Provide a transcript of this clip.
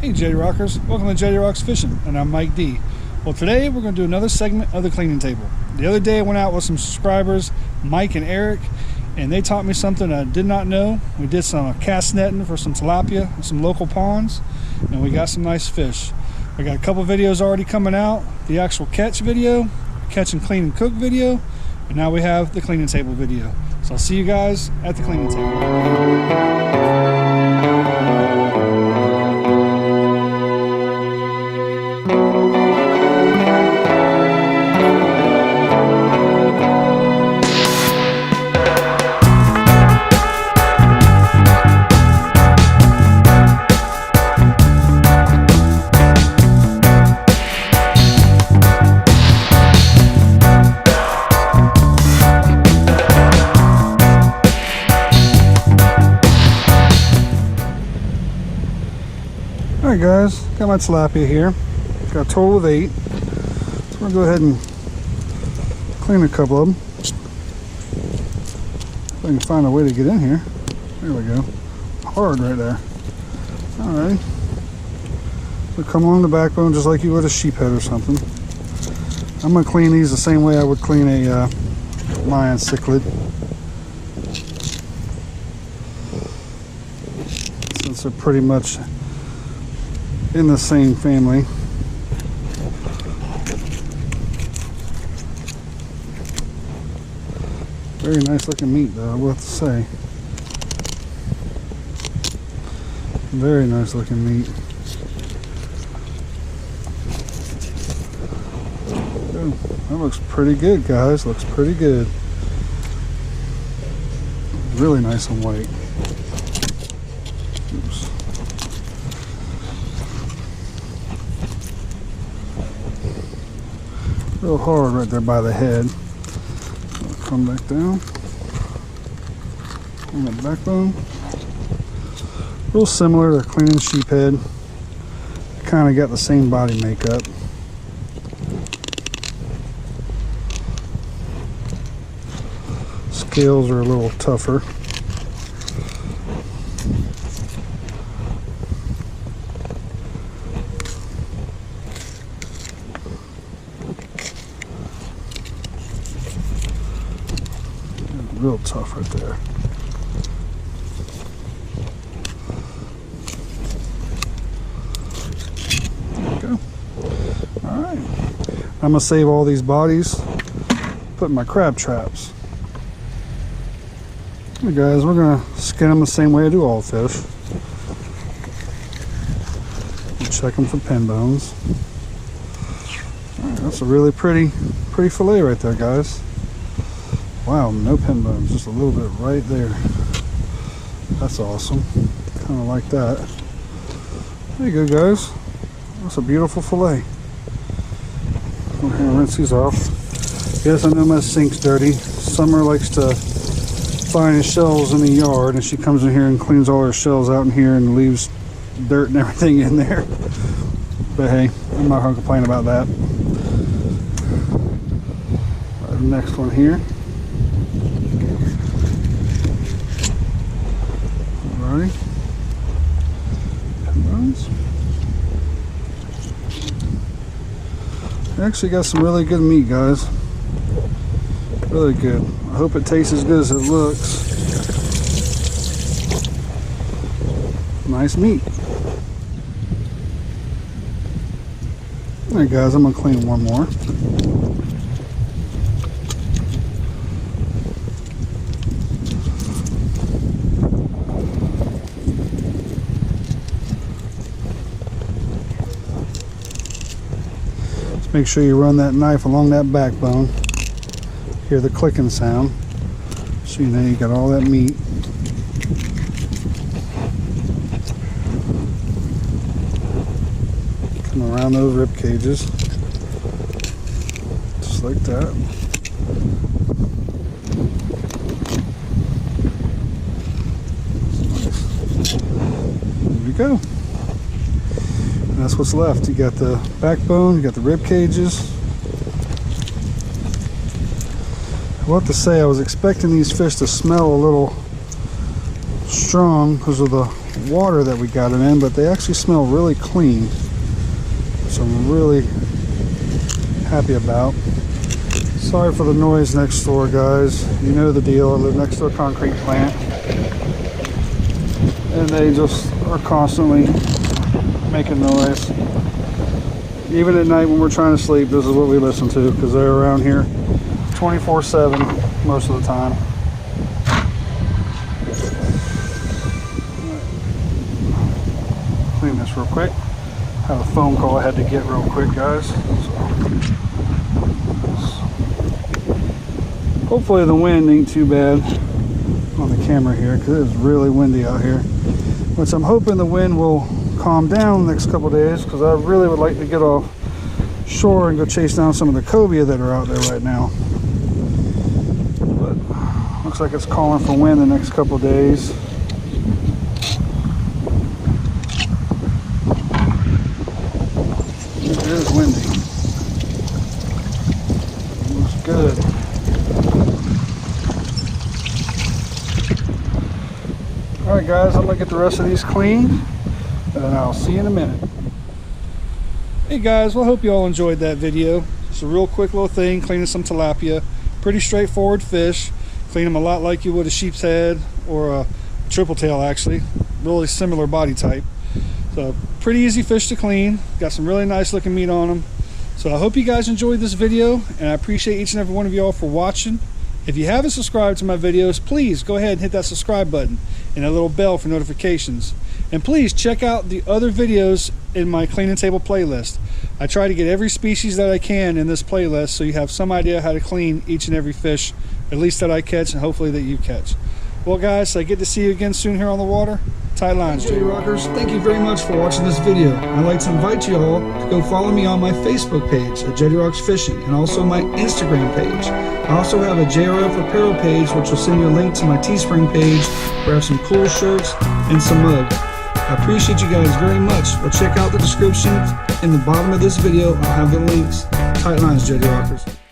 Hey Jetty Rockers, welcome to Jetty Rocks Fishing, and I'm Mike D. Well, today we're going to do another segment of the cleaning table. The other day I went out with some subscribers, Mike and Eric, and they taught me something I did not know. We did some cast netting for some tilapia in some local ponds, and we got some nice fish. We got a couple videos already coming out, the actual catch video, catch and clean and cook video, and now we have the cleaning table video. So I'll see you guys at the cleaning table. Alright guys, got my tilapia here. Got a total of 8. So we'll go ahead and clean a couple of them. If I can find a way to get in here. There we go. Hard right there. Alright. So come along the backbone just like you would a sheep head or something. I'm going to clean these the same way I would clean a Mayan cichlid. Since they're pretty much in the same family. Very nice looking meat though, I will have to say. Very nice looking meat. Oh, that looks pretty good guys, looks pretty good. Really nice and white. Oops. Real hard right there by the head. I'll come back down on the backbone. Real similar to cleaning sheep head. Kind of got the same body makeup. Scales are a little tougher. Real tough right there. There we go. Alright. I'm going to save all these bodies, put in my crab traps. Hey guys, we're going to skin them the same way I do all fish. We'll check them for pin bones. Alright, that's a really pretty fillet right there, guys. Wow, no pin bones, just a little bit right there. That's awesome. Kind of like that. There you go, guys. That's a beautiful fillet. Go ahead and rinse these off. Yes, I know my sink's dirty. Summer likes to find shells in the yard, and she comes in here and cleans all her shells out in here and leaves dirt and everything in there. But hey, I'm not going to complain about that. Right, the next one here. Actually got some really good meat, guys. Really good. I hope it tastes as good as it looks. Nice meat. Alright guys, I'm gonna clean one more. Make sure you run that knife along that backbone. Hear the clicking sound. So you know you got all that meat. Come around those rib cages. Just like that. There we go. And that's what's left. You got the backbone, you got the rib cages. I will have to say I was expecting these fish to smell a little strong because of the water that we got them in, but they actually smell really clean, which I'm really happy about. Sorry for the noise next door, guys. You know the deal. I live next to a concrete plant, and they just are constantly making noise. Even at night when we're trying to sleep, this is what we listen to, because they're around here 24/7 most of the time. Clean this real quick. I have a phone call I had to get real quick, guys. Hopefully the wind ain't too bad on the camera here, because it's really windy out here. Which I'm hoping the wind will calm down the next couple days, because I really would like to get off shore and go chase down some of the cobia that are out there right now. But looks like it's calling for wind the next couple days. It is windy. Looks good. Alright guys, I'm going to get the rest of these cleaned, and I'll see you in a minute. Hey guys, well I hope you all enjoyed that video. It's a real quick little thing, cleaning some tilapia. Pretty straightforward fish. Clean them a lot like you would a sheep's head or a triple tail actually. Really similar body type. So pretty easy fish to clean. Got some really nice looking meat on them. So I hope you guys enjoyed this video, and I appreciate each and every one of you all for watching. If you haven't subscribed to my videos, please go ahead and hit that subscribe button and that little bell for notifications. And please check out the other videos in my cleaning table playlist. I try to get every species that I can in this playlist, so you have some idea how to clean each and every fish, at least that I catch and hopefully that you catch. Well guys, I get to see you again soon here on the water. Tight lines, Jetty Rockers. Thank you very much for watching this video. I'd like to invite you all to go follow me on my Facebook page at Jetty Rocks Fishing, and also my Instagram page. I also have a JRF apparel page, which will send you a link to my Teespring page, where I have some cool shirts and some mug. I appreciate you guys very much. But check out the description in the bottom of this video. I'll have the links. Tight lines, Jetty Rockers.